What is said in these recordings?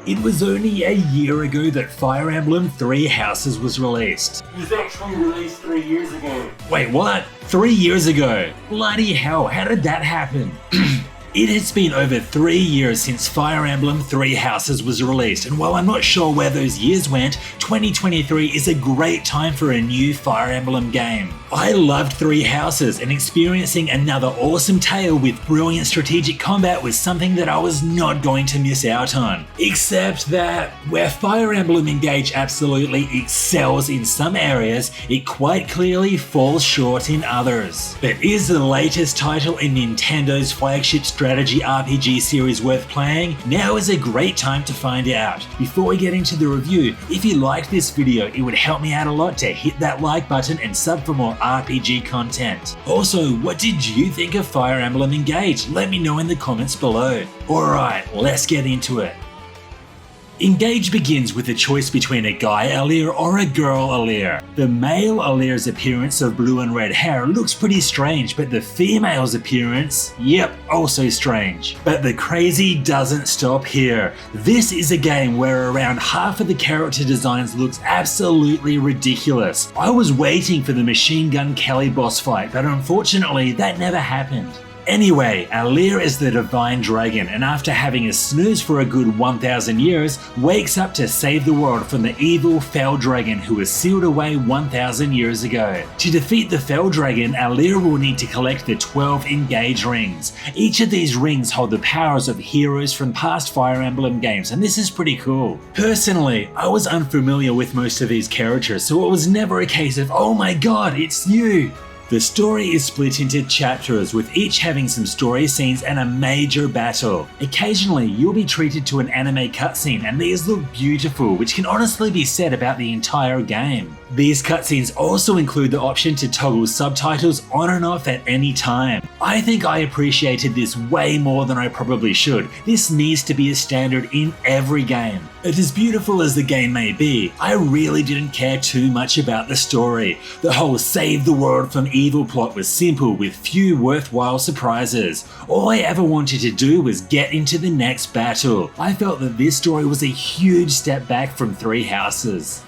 It was only a year ago that Fire Emblem Three Houses was released. It was actually released 3 years ago. Wait, what? 3 years ago? Bloody hell, how did that happen? It has been over 3 years since Fire Emblem Three Houses was released, and while I'm not sure where those years went, 2023 is a great time for a new Fire Emblem game. I loved Three Houses, and experiencing another awesome tale with brilliant strategic combat was something that I was not going to miss out on. Except that, where Fire Emblem Engage absolutely excels in some areas, it quite clearly falls short in others. But is the latest title in Nintendo's flagship strategy RPG series worth playing? Now is a great time to find out. Before we get into the review, if you liked this video, it would help me out a lot to hit that like button and sub for more RPG content. Also, what did you think of Fire Emblem Engage? Let me know in the comments below. Alright, let's get into it. Engage begins with a choice between a guy Allir or a girl Allir. The male Allir's appearance of blue and red hair looks pretty strange, but the female's appearance, yep, also strange. But the crazy doesn't stop here. This is a game where around half of the character designs looks absolutely ridiculous. I was waiting for the Machine Gun Kelly boss fight, but unfortunately that never happened. Anyway, Allir is the divine dragon, and after having a snooze for a good 1000 years, wakes up to save the world from the evil Fell Dragon who was sealed away 1000 years ago. To defeat the Fell Dragon, Allir will need to collect the 12 Engage rings. Each of these rings hold the powers of heroes from past Fire Emblem games, and this is pretty cool. Personally, I was unfamiliar with most of these characters, so it was never a case of, oh my god, it's you! The story is split into chapters, with each having some story scenes and a major battle. Occasionally, you'll be treated to an anime cutscene, and these look beautiful, which can honestly be said about the entire game. These cutscenes also include the option to toggle subtitles on and off at any time. I think I appreciated this way more than I probably should. This needs to be a standard in every game. But as beautiful as the game may be, I really didn't care too much about the story. The whole save the world from evil plot was simple with few worthwhile surprises. All I ever wanted to do was get into the next battle. I felt that this story was a huge step back from Three Houses.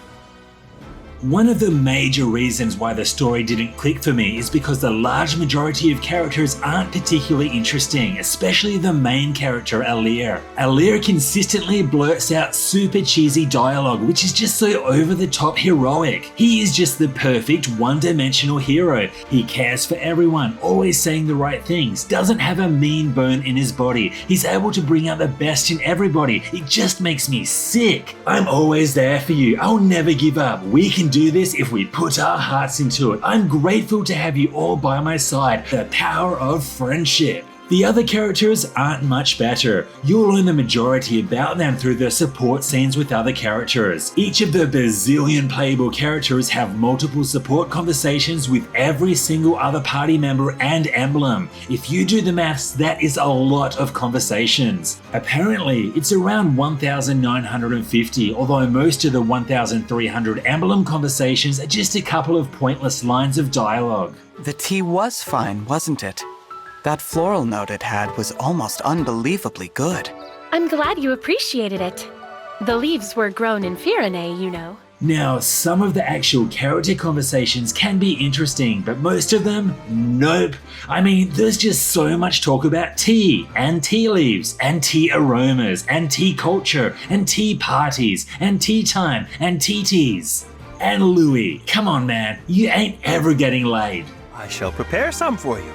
One of the major reasons why the story didn't click for me is because the large majority of characters aren't particularly interesting, especially the main character Allir. Allir consistently blurts out super cheesy dialogue, which is just so over the top heroic. He is just the perfect one-dimensional hero. He cares for everyone, always saying the right things, doesn't have a mean bone in his body. He's able to bring out the best in everybody. It just makes me sick. I'm always there for you. I'll never give up. We can do this if we put our hearts into it. I'm grateful to have you all by my side. The power of friendship. The other characters aren't much better. You'll learn the majority about them through the support scenes with other characters. Each of the bazillion playable characters have multiple support conversations with every single other party member and emblem. If you do the maths, that is a lot of conversations. Apparently, it's around 1,950, although most of the 1,300 emblem conversations are just a couple of pointless lines of dialogue. The tea was fine, wasn't it? That floral note it had was almost unbelievably good. I'm glad you appreciated it. The leaves were grown in Firene, you know. Now, some of the actual character conversations can be interesting, but most of them, nope. I mean, there's just so much talk about tea, and tea leaves, and tea aromas, and tea culture, and tea parties, and tea time, and tea teas. And Louis, come on man, you ain't ever getting laid. I shall prepare some for you.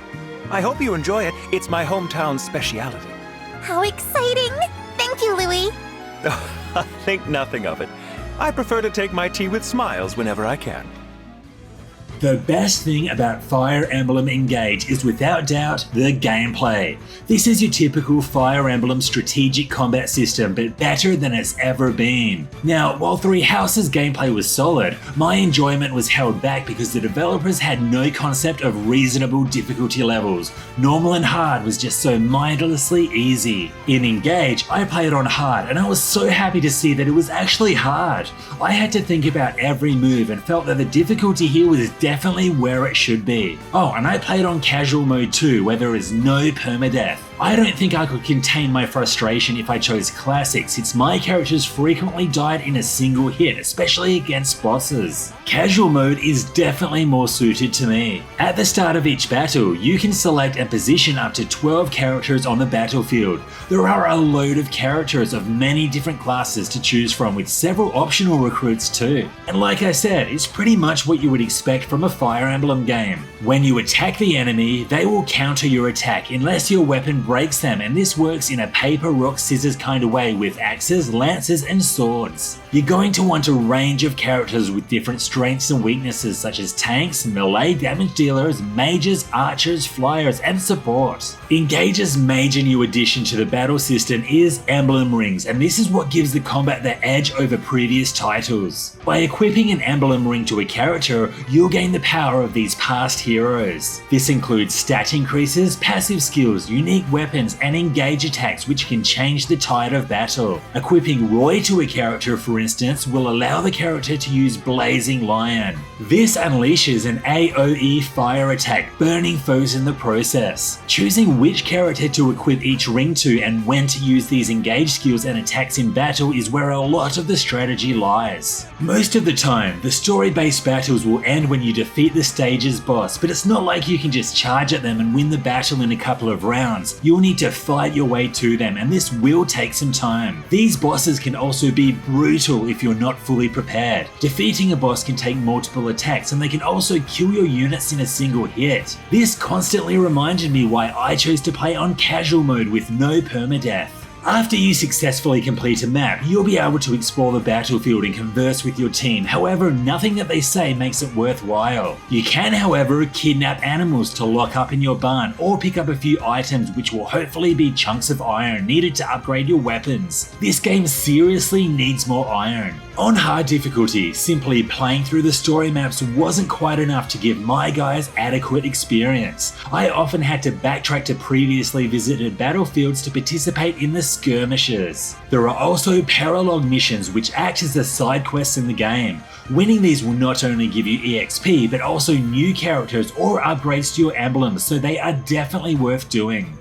I hope you enjoy it. It's my hometown speciality. How exciting! Thank you, Louis. Think nothing of it. I prefer to take my tea with smiles whenever I can. The best thing about Fire Emblem Engage is without doubt the gameplay. This is your typical Fire Emblem strategic combat system, but better than it's ever been. Now, while Three Houses gameplay was solid, my enjoyment was held back because the developers had no concept of reasonable difficulty levels. Normal and hard was just so mindlessly easy. In Engage, I played on hard, and I was so happy to see that it was actually hard. I had to think about every move and felt that the difficulty here was definitely where it should be. Oh, and I played on casual mode too, where there is no permadeath. I don't think I could contain my frustration if I chose Classic, since my characters frequently died in a single hit, especially against bosses. Casual mode is definitely more suited to me. At the start of each battle, you can select and position up to 12 characters on the battlefield. There are a load of characters of many different classes to choose from, with several optional recruits too. And like I said, it's pretty much what you would expect from a Fire Emblem game. When you attack the enemy, they will counter your attack unless your weapon breaks them, and this works in a paper, rock, scissors kind of way with axes, lances and swords. You're going to want a range of characters with different strengths and weaknesses, such as tanks, melee damage dealers, mages, archers, flyers and support. Engage's major new addition to the battle system is emblem rings, and this is what gives the combat the edge over previous titles. By equipping an emblem ring to a character, you'll gain the power of these past heroes. This includes stat increases, passive skills, unique weapons and engage attacks which can change the tide of battle. Equipping Roy to a character, for instance, will allow the character to use Blazing Lion. This unleashes an AoE fire attack, burning foes in the process. Choosing which character to equip each ring to and when to use these engage skills and attacks in battle is where a lot of the strategy lies. Most of the time, the story-based battles will end when you defeat the stage's boss, but it's not like you can just charge at them and win the battle in a couple of rounds. You'll need to fight your way to them, and this will take some time. These bosses can also be brutal if you're not fully prepared. Defeating a boss can take multiple attacks, and they can also kill your units in a single hit. This constantly reminded me why I chose to play on casual mode with no permadeath. After you successfully complete a map, you'll be able to explore the battlefield and converse with your team. However, nothing that they say makes it worthwhile. You can, however, kidnap animals to lock up in your barn or pick up a few items which will hopefully be chunks of iron needed to upgrade your weapons. This game seriously needs more iron. On hard difficulty, simply playing through the story maps wasn't quite enough to give my guys adequate experience. I often had to backtrack to previously visited battlefields to participate in the skirmishes. There are also paralog missions which act as the side quests in the game. Winning these will not only give you EXP but also new characters or upgrades to your emblems, so they are definitely worth doing.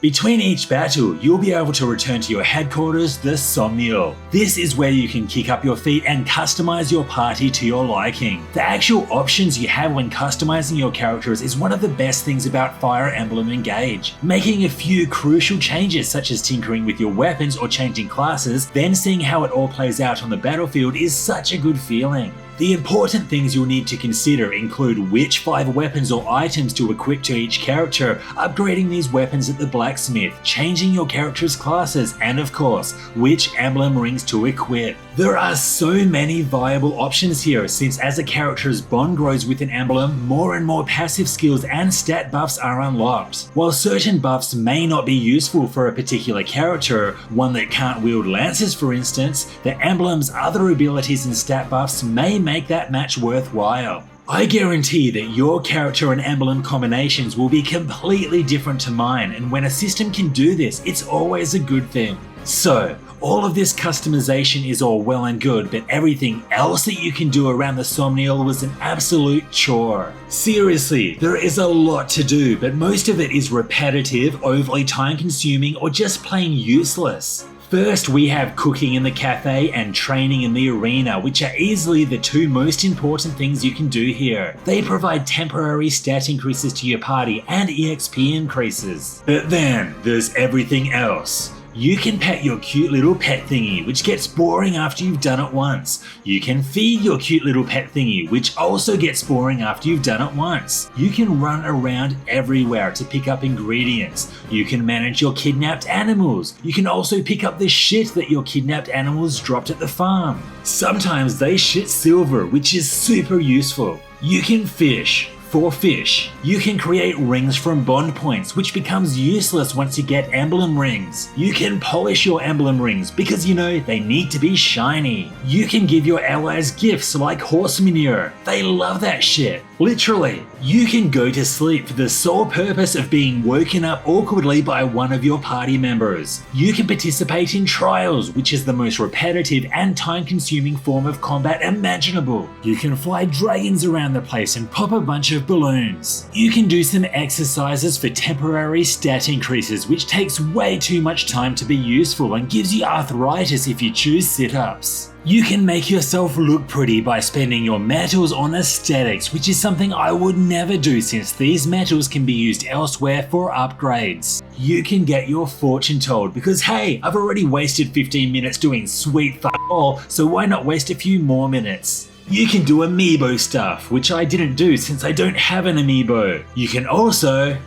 Between each battle, you'll be able to return to your headquarters, the Somnia. This is where you can kick up your feet and customize your party to your liking. The actual options you have when customizing your characters is one of the best things about Fire Emblem Engage. Making a few crucial changes such as tinkering with your weapons or changing classes, then seeing how it all plays out on the battlefield is such a good feeling. The important things you'll need to consider include which 5 weapons or items to equip to each character, upgrading these weapons at the blacksmith, changing your character's classes, and of course, which emblem rings to equip. There are so many viable options here, since as a character's bond grows with an emblem, more and more passive skills and stat buffs are unlocked. While certain buffs may not be useful for a particular character, one that can't wield lances for instance, the emblem's other abilities and stat buffs may make that match worthwhile. I guarantee that your character and emblem combinations will be completely different to mine, and when a system can do this, it's always a good thing. So, all of this customization is all well and good, but everything else that you can do around the Somnia was an absolute chore. Seriously, there is a lot to do, but most of it is repetitive, overly time consuming, or just plain useless. First, we have cooking in the cafe and training in the arena, which are easily the 2 most important things you can do here. They provide temporary stat increases to your party and EXP increases. But then, there's everything else. You can pet your cute little pet thingy, which gets boring after you've done it once. You can feed your cute little pet thingy, which also gets boring after you've done it once. You can run around everywhere to pick up ingredients. You can manage your kidnapped animals. You can also pick up the shit that your kidnapped animals dropped at the farm. Sometimes they shit silver, which is super useful. You can fish. For fish, you can create rings from bond points, which becomes useless once you get emblem rings. You can polish your emblem rings because they need to be shiny. You can give your allies gifts like horse manure. They love that shit. Literally, you can go to sleep for the sole purpose of being woken up awkwardly by one of your party members. You can participate in trials, which is the most repetitive and time-consuming form of combat imaginable. You can fly dragons around the place and pop a bunch of of balloons. You can do some exercises for temporary stat increases, which takes way too much time to be useful and gives you arthritis if you choose sit-ups. You can make yourself look pretty by spending your metals on aesthetics, which is something I would never do since these metals can be used elsewhere for upgrades. You can get your fortune told because hey, I've already wasted 15 minutes doing sweet f*** all, so why not waste a few more minutes? You can do amiibo stuff, which I didn't do since I don't have an amiibo. You can also,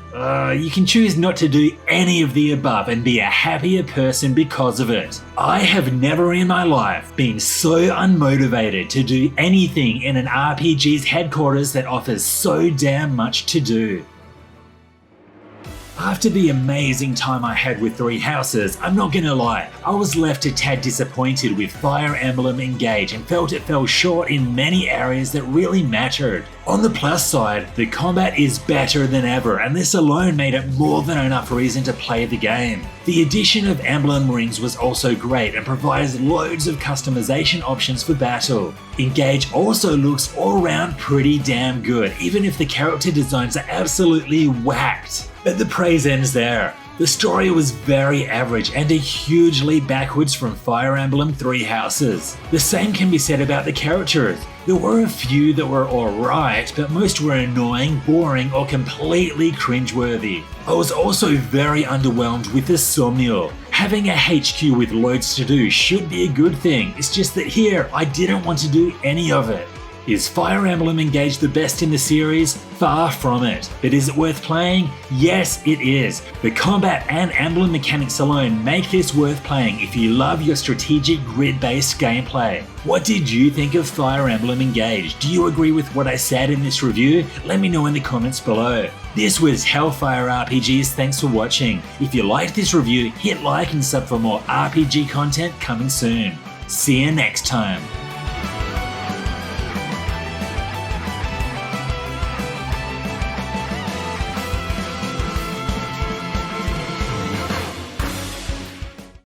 you can choose not to do any of the above and be a happier person because of it. I have never in my life been so unmotivated to do anything in an RPG's headquarters that offers so damn much to do. After the amazing time I had with Three Houses, I'm not gonna lie, I was left a tad disappointed with Fire Emblem Engage and felt it fell short in many areas that really mattered. On the plus side, the combat is better than ever, and this alone made it more than enough reason to play the game. The addition of emblem rings was also great and provides loads of customization options for battle. Engage also looks all around pretty damn good, even if the character designs are absolutely whacked. But the praise ends there. The story was very average and a huge leap backwards from Fire Emblem Three Houses. The same can be said about the characters. There were a few that were alright, but most were annoying, boring, or completely cringeworthy. I was also very underwhelmed with the Somnia. Having a HQ with loads to do should be a good thing, it's just that here I didn't want to do any of it. Is Fire Emblem Engage the best in the series? Far from it. But is it worth playing? Yes, it is. The combat and emblem mechanics alone make this worth playing if you love your strategic grid-based gameplay. What did you think of Fire Emblem Engage? Do you agree with what I said in this review? Let me know in the comments below. This was Hellfire RPGs, thanks for watching. If you liked this review, hit like and sub for more RPG content coming soon. See you next time.